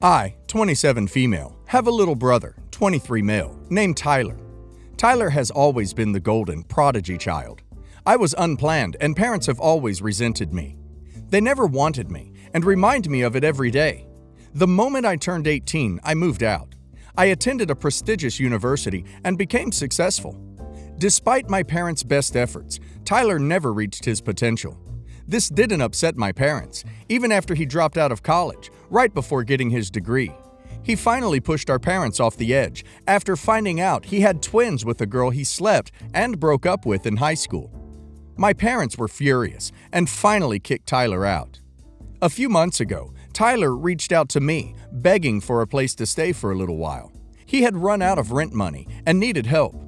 I, 27 female, have a little brother, 23 male, named Tyler. Tyler has always been the golden prodigy child. I was unplanned and parents have always resented me. They never wanted me and remind me of it every day. The moment I turned 18, I moved out. I attended a prestigious university and became successful. Despite my parents' best efforts, Tyler never reached his potential. This didn't upset my parents, even after he dropped out of college, right before getting his degree. He finally pushed our parents off the edge after finding out he had twins with a girl he slept and broke up with in high school. My parents were furious and finally kicked Tyler out. A few months ago, Tyler reached out to me, begging for a place to stay for a little while. He had run out of rent money and needed help.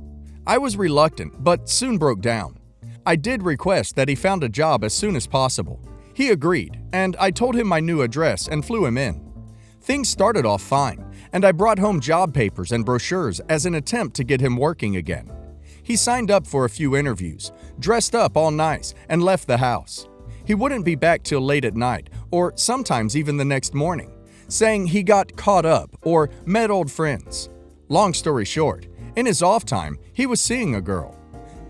I was reluctant, but soon broke down. I did request that he found a job as soon as possible. He agreed, and I told him my new address and flew him in. Things started off fine, and I brought home job papers and brochures as an attempt to get him working again. He signed up for a few interviews, dressed up all nice, and left the house. He wouldn't be back till late at night, or sometimes even the next morning, saying he got caught up or met old friends. Long story short, in his off time, he was seeing a girl.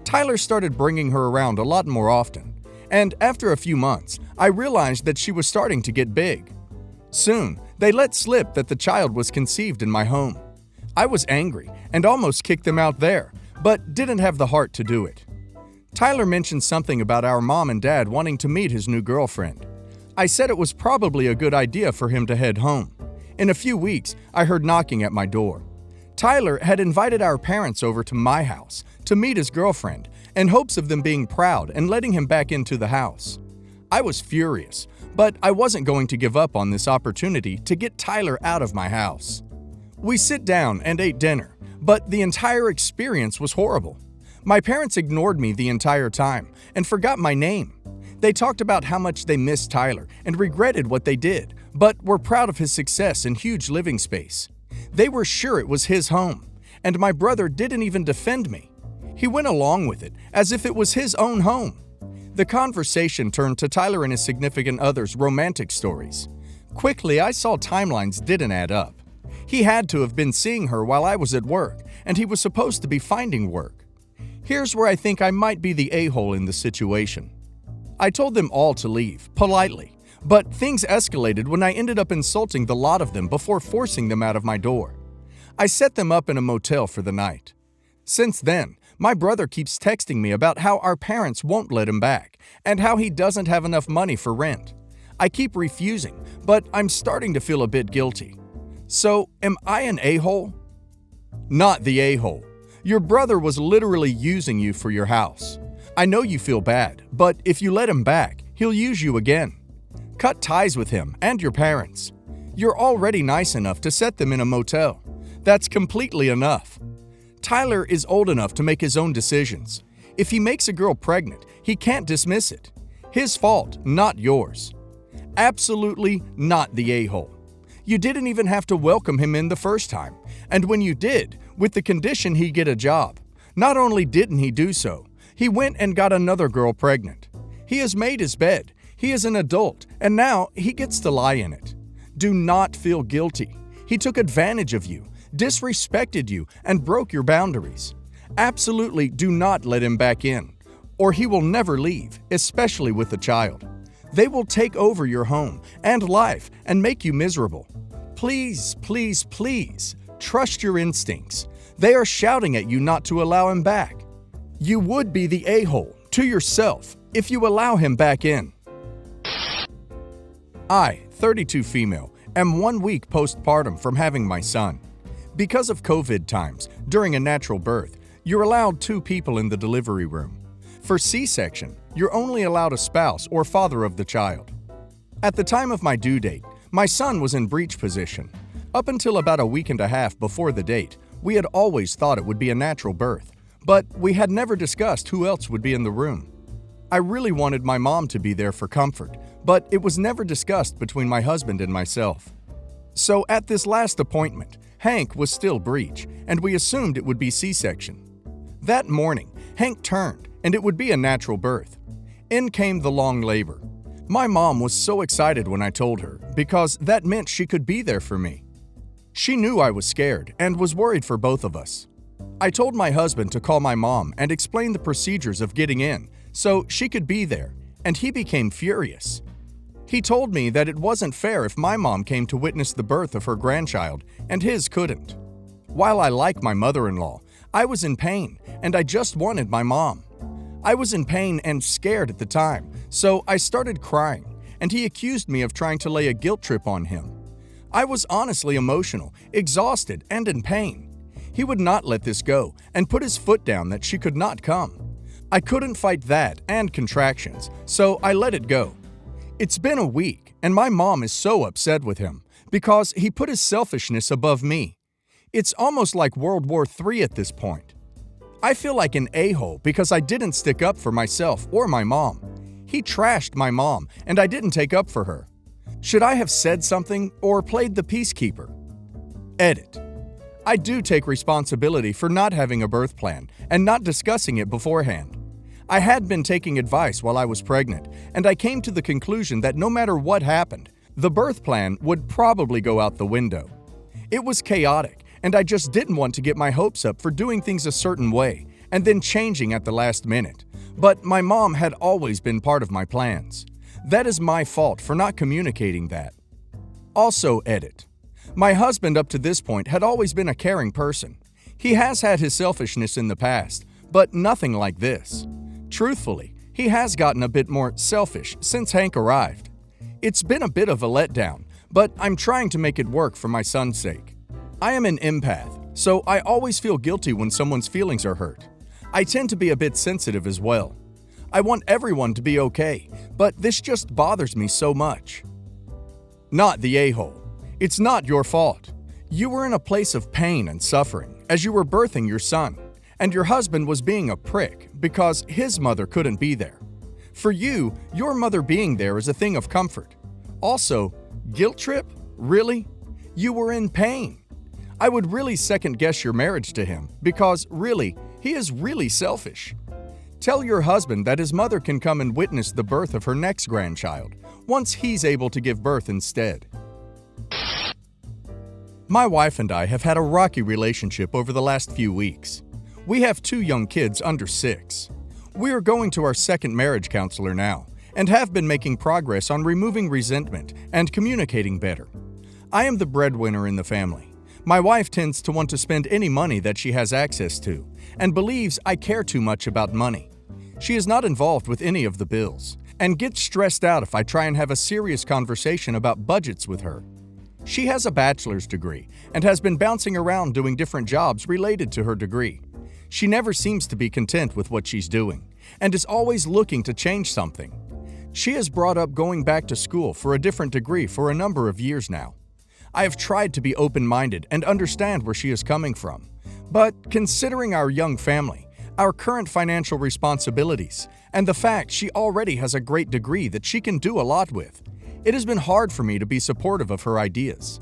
Tyler started bringing her around a lot more often, and after a few months, I realized that she was starting to get big. Soon, they let slip that the child was conceived in my home. I was angry and almost kicked them out there, but didn't have the heart to do it. Tyler mentioned something about our mom and dad wanting to meet his new girlfriend. I said it was probably a good idea for him to head home. In a few weeks, I heard knocking at my door. Tyler had invited our parents over to my house to meet his girlfriend in hopes of them being proud and letting him back into the house. I was furious, but I wasn't going to give up on this opportunity to get Tyler out of my house. We sit down and ate dinner, but the entire experience was horrible. My parents ignored me the entire time and forgot my name. They talked about how much they missed Tyler and regretted what they did, but were proud of his success and huge living space. They were sure it was his home, and my brother didn't even defend me. He went along with it as if it was his own home. The conversation turned to Tyler and his significant other's romantic stories. Quickly, I saw timelines didn't add up. He had to have been seeing her while I was at work, and he was supposed to be finding work. Here's where I think I might be the a-hole in the situation. I told them all to leave, politely, but things escalated when I ended up insulting the lot of them before forcing them out of my door. I set them up in a motel for the night. Since then, my brother keeps texting me about how our parents won't let him back and how he doesn't have enough money for rent. I keep refusing, but I'm starting to feel a bit guilty. So, am I an a-hole? Not the a-hole. Your brother was literally using you for your house. I know you feel bad, but if you let him back, he'll use you again. Cut ties with him and your parents. You're already nice enough to set them in a motel. That's completely enough. Tyler is old enough to make his own decisions. If he makes a girl pregnant, he can't dismiss it. His fault, not yours. Absolutely not the a-hole. You didn't even have to welcome him in the first time, and when you did, with the condition he get a job, not only didn't he do so, he went and got another girl pregnant. He has made his bed. He is an adult, and now he gets to lie in it. Do not feel guilty. He took advantage of you, disrespected you, and broke your boundaries. Absolutely do not let him back in, or he will never leave, especially with a child. They will take over your home and life and make you miserable. Please, please, please, trust your instincts. They are shouting at you not to allow him back. You would be the a-hole to yourself if you allow him back in. I, 32 female, am 1 week postpartum from having my son. Because of COVID times, during a natural birth, you're allowed 2 people in the delivery room. For C-section, you're only allowed a spouse or father of the child. At the time of my due date, my son was in breech position. Up until about a week and a half before the date, we had always thought it would be a natural birth, but we had never discussed who else would be in the room. I really wanted my mom to be there for comfort, but it was never discussed between my husband and myself. So at this last appointment, Hank was still breech, and we assumed it would be C-section. That morning, Hank turned, and it would be a natural birth. In came the long labor. My mom was so excited when I told her because that meant she could be there for me. She knew I was scared and was worried for both of us. I told my husband to call my mom and explain the procedures of getting in so she could be there, and he became furious. He told me that it wasn't fair if my mom came to witness the birth of her grandchild and his couldn't. While I like my mother-in-law, I was in pain and I just wanted my mom. I was in pain and scared at the time, so I started crying, and he accused me of trying to lay a guilt trip on him. I was honestly emotional, exhausted, and in pain. He would not let this go and put his foot down that she could not come. I couldn't fight that and contractions, so I let it go. It's been a week, and my mom is so upset with him because he put his selfishness above me. It's almost like World War III at this point. I feel like an a-hole because I didn't stick up for myself or my mom. He trashed my mom, and I didn't take up for her. Should I have said something or played the peacekeeper? Edit. I do take responsibility for not having a birth plan and not discussing it beforehand. I had been taking advice while I was pregnant, and I came to the conclusion that no matter what happened, the birth plan would probably go out the window. It was chaotic, and I just didn't want to get my hopes up for doing things a certain way and then changing at the last minute. But my mom had always been part of my plans. That is my fault for not communicating that. Also, edit. My husband up to this point had always been a caring person. He has had his selfishness in the past, but nothing like this. Truthfully, he has gotten a bit more selfish since Hank arrived. It's been a bit of a letdown, but I'm trying to make it work for my son's sake. I am an empath, so I always feel guilty when someone's feelings are hurt. I tend to be a bit sensitive as well. I want everyone to be okay, but this just bothers me so much. Not the a-hole. It's not your fault. You were in a place of pain and suffering as you were birthing your son, and your husband was being a prick because his mother couldn't be there. For you, your mother being there is a thing of comfort. Also, guilt trip? Really? You were in pain. I would really second-guess your marriage to him because, really, he is really selfish. Tell your husband that his mother can come and witness the birth of her next grandchild once he's able to give birth instead. My wife and I have had a rocky relationship over the last few weeks. We have 2 young kids under 6. We are going to our second marriage counselor now and have been making progress on removing resentment and communicating better. I am the breadwinner in the family. My wife tends to want to spend any money that she has access to and believes I care too much about money. She is not involved with any of the bills and gets stressed out if I try and have a serious conversation about budgets with her. She has a bachelor's degree and has been bouncing around doing different jobs related to her degree. She never seems to be content with what she's doing and is always looking to change something. She has brought up going back to school for a different degree for a number of years now. I have tried to be open-minded and understand where she is coming from. But considering our young family, our current financial responsibilities, and the fact she already has a great degree that she can do a lot with, it has been hard for me to be supportive of her ideas.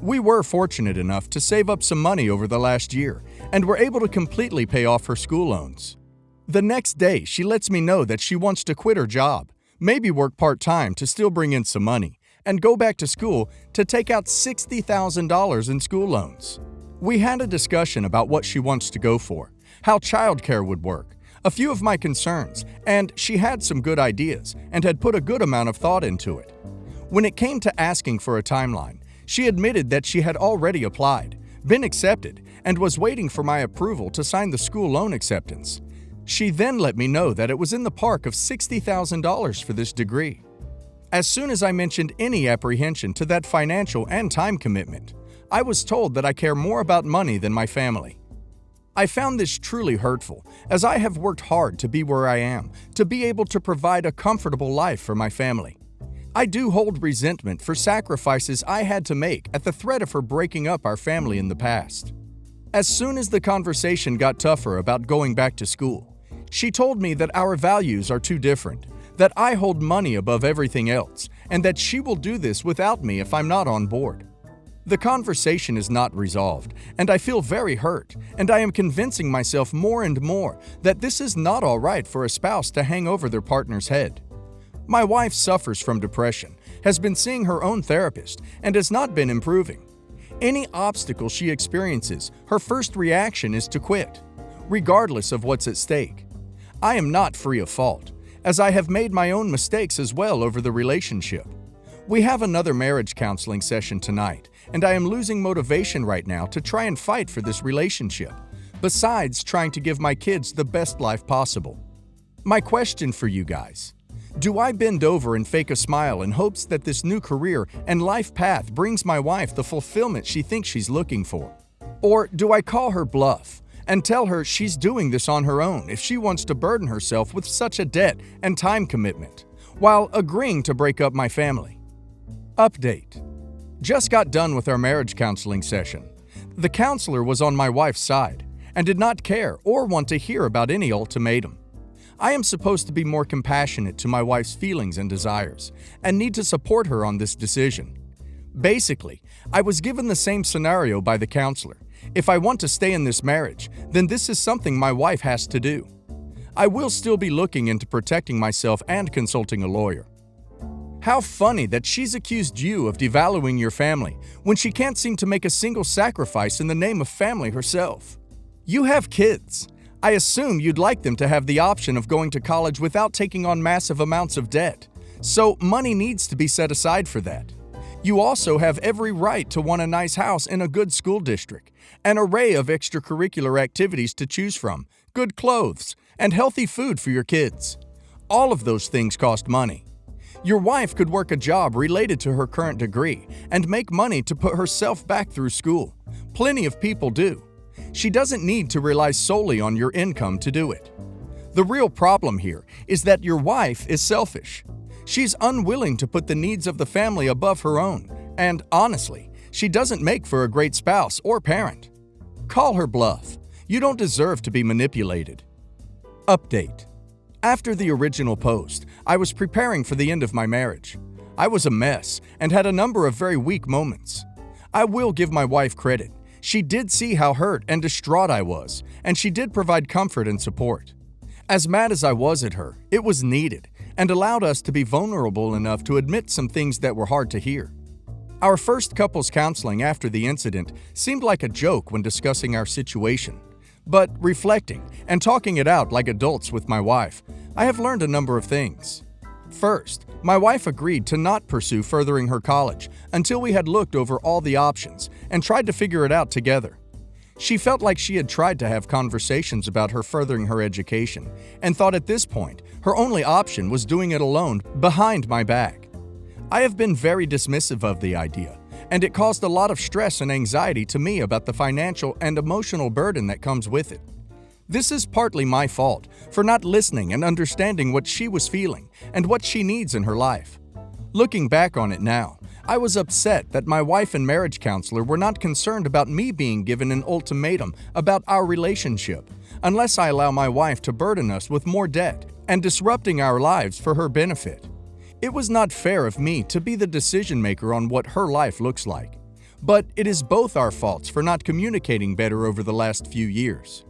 We were fortunate enough to save up some money over the last year and were able to completely pay off her school loans. The next day, she lets me know that she wants to quit her job, maybe work part-time to still bring in some money, and go back to school to take out $60,000 in school loans. We had a discussion about what she wants to go for, how childcare would work, a few of my concerns, and she had some good ideas and had put a good amount of thought into it. When it came to asking for a timeline, she admitted that she had already applied, been accepted, and was waiting for my approval to sign the school loan acceptance. She then let me know that it was in the park of $60,000 for this degree. As soon as I mentioned any apprehension to that financial and time commitment, I was told that I care more about money than my family. I found this truly hurtful, as I have worked hard to be where I am, to be able to provide a comfortable life for my family. I do hold resentment for sacrifices I had to make at the threat of her breaking up our family in the past. As soon as the conversation got tougher about going back to school, she told me that our values are too different, that I hold money above everything else, and that she will do this without me if I'm not on board. The conversation is not resolved, and I feel very hurt, and I am convincing myself more and more that this is not all right for a spouse to hang over their partner's head. My wife suffers from depression, has been seeing her own therapist, and has not been improving. Any obstacle she experiences, her first reaction is to quit, regardless of what's at stake. I am not free of fault, as I have made my own mistakes as well over the relationship. We have another marriage counseling session tonight, and I am losing motivation right now to try and fight for this relationship, besides trying to give my kids the best life possible. My question for you guys: do I bend over and fake a smile in hopes that this new career and life path brings my wife the fulfillment she thinks she's looking for? Or do I call her bluff and tell her she's doing this on her own if she wants to burden herself with such a debt and time commitment, while agreeing to break up my family? Update. Just got done with our marriage counseling session. The counselor was on my wife's side and did not care or want to hear about any ultimatum. I am supposed to be more compassionate to my wife's feelings and desires and need to support her on this decision. Basically, I was given the same scenario by the counselor. If I want to stay in this marriage, then this is something my wife has to do. I will still be looking into protecting myself and consulting a lawyer. How funny that she's accused you of devaluing your family when she can't seem to make a single sacrifice in the name of family herself. You have kids. I assume you'd like them to have the option of going to college without taking on massive amounts of debt, so money needs to be set aside for that. You also have every right to want a nice house in a good school district, an array of extracurricular activities to choose from, good clothes, and healthy food for your kids. All of those things cost money. Your wife could work a job related to her current degree and make money to put herself back through school. Plenty of people do. She doesn't need to rely solely on your income to do it. The real problem here is that your wife is selfish. She's unwilling to put the needs of the family above her own, and honestly, she doesn't make for a great spouse or parent. Call her bluff. You don't deserve to be manipulated. Update. After the original post, I was preparing for the end of my marriage. I was a mess and had a number of very weak moments. I will give my wife credit. She did see how hurt and distraught I was, and she did provide comfort and support. As mad as I was at her, it was needed and allowed us to be vulnerable enough to admit some things that were hard to hear. Our first couples counseling after the incident seemed like a joke when discussing our situation. But reflecting and talking it out like adults with my wife, I have learned a number of things. First, my wife agreed to not pursue furthering her college until we had looked over all the options and tried to figure it out together. She felt like she had tried to have conversations about her furthering her education and thought at this point her only option was doing it alone behind my back. I have been very dismissive of the idea, and it caused a lot of stress and anxiety to me about the financial and emotional burden that comes with it. This is partly my fault for not listening and understanding what she was feeling and what she needs in her life. Looking back on it now, I was upset that my wife and marriage counselor were not concerned about me being given an ultimatum about our relationship unless I allow my wife to burden us with more debt and disrupting our lives for her benefit. It was not fair of me to be the decision maker on what her life looks like, but it is both our faults for not communicating better over the last few years.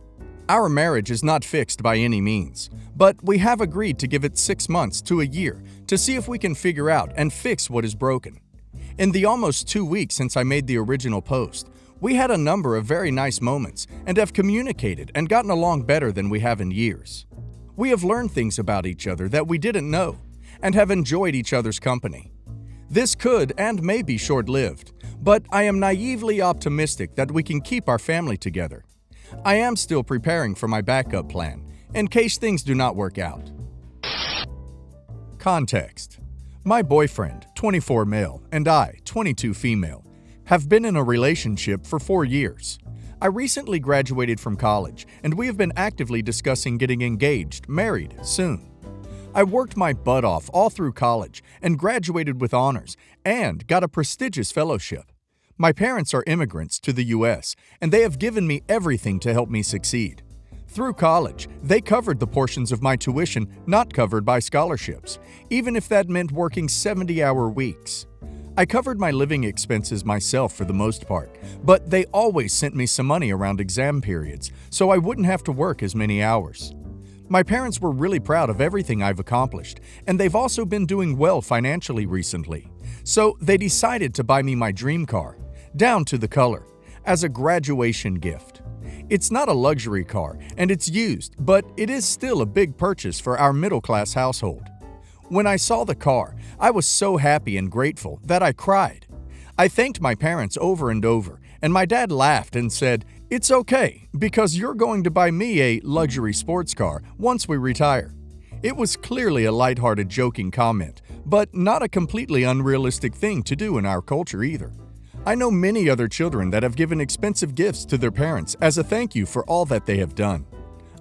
Our marriage is not fixed by any means, but we have agreed to give it 6 months to a year to see if we can figure out and fix what is broken. In the almost 2 weeks since I made the original post, we had a number of very nice moments and have communicated and gotten along better than we have in years. We have learned things about each other that we didn't know and have enjoyed each other's company. This could and may be short-lived, but I am naively optimistic that we can keep our family together. I am still preparing for my backup plan in case things do not work out. Context. My boyfriend, 24 male, and I, 22 female, have been in a relationship for 4 years. I recently graduated from college, and we have been actively discussing getting engaged, married, soon. I worked my butt off all through college and graduated with honors and got a prestigious fellowship. My parents are immigrants to the U.S., and they have given me everything to help me succeed. Through college, they covered the portions of my tuition not covered by scholarships, even if that meant working 70-hour weeks. I covered my living expenses myself for the most part, but they always sent me some money around exam periods, so I wouldn't have to work as many hours. My parents were really proud of everything I've accomplished, and they've also been doing well financially recently. So they decided to buy me my dream car, down to the color, as a graduation gift. It's not a luxury car, and it's used, but it is still a big purchase for our middle-class household. When I saw the car, I was so happy and grateful that I cried. I thanked my parents over and over, and my dad laughed and said, "It's okay, because you're going to buy me a luxury sports car once we retire." It was clearly a lighthearted, joking comment, but not a completely unrealistic thing to do in our culture either. I know many other children that have given expensive gifts to their parents as a thank you for all that they have done.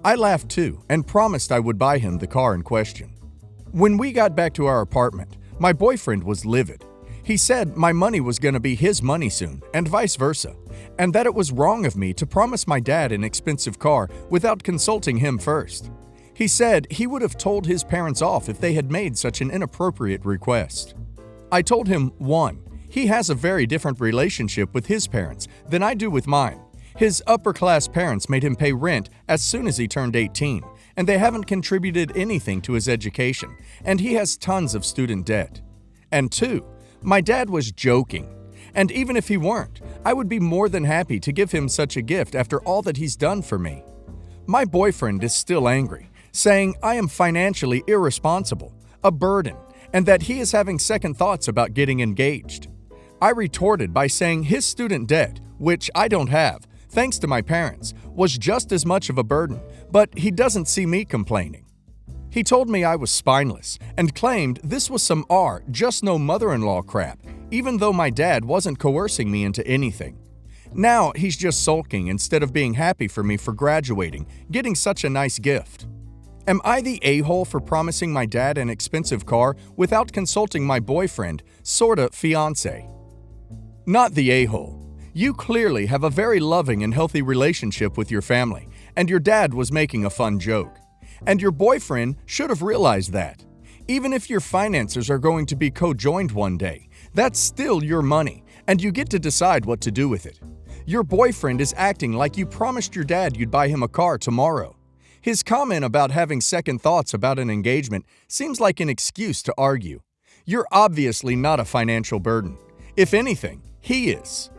I laughed too and promised I would buy him the car in question. When we got back to our apartment, my boyfriend was livid. He said my money was going to be his money soon, and vice versa, and that it was wrong of me to promise my dad an expensive car without consulting him first. He said he would have told his parents off if they had made such an inappropriate request. I told him, 1, he has a very different relationship with his parents than I do with mine. His upper-class parents made him pay rent as soon as he turned 18, and they haven't contributed anything to his education, and he has tons of student debt. And 2, my dad was joking, and even if he weren't, I would be more than happy to give him such a gift after all that he's done for me. My boyfriend is still angry, saying I am financially irresponsible, a burden, and that he is having second thoughts about getting engaged. I retorted by saying his student debt, which I don't have, thanks to my parents, was just as much of a burden, but he doesn't see me complaining. He told me I was spineless and claimed this was some just no mother-in-law crap, even though my dad wasn't coercing me into anything. Now he's just sulking instead of being happy for me for graduating, getting such a nice gift. Am I the a-hole for promising my dad an expensive car without consulting my boyfriend, sorta fiancé? Not the a-hole. You clearly have a very loving and healthy relationship with your family, and your dad was making a fun joke. And your boyfriend should have realized that. Even if your finances are going to be co-joined one day, that's still your money, and you get to decide what to do with it. Your boyfriend is acting like you promised your dad you'd buy him a car tomorrow. His comment about having second thoughts about an engagement seems like an excuse to argue. You're obviously not a financial burden. If anything, he is.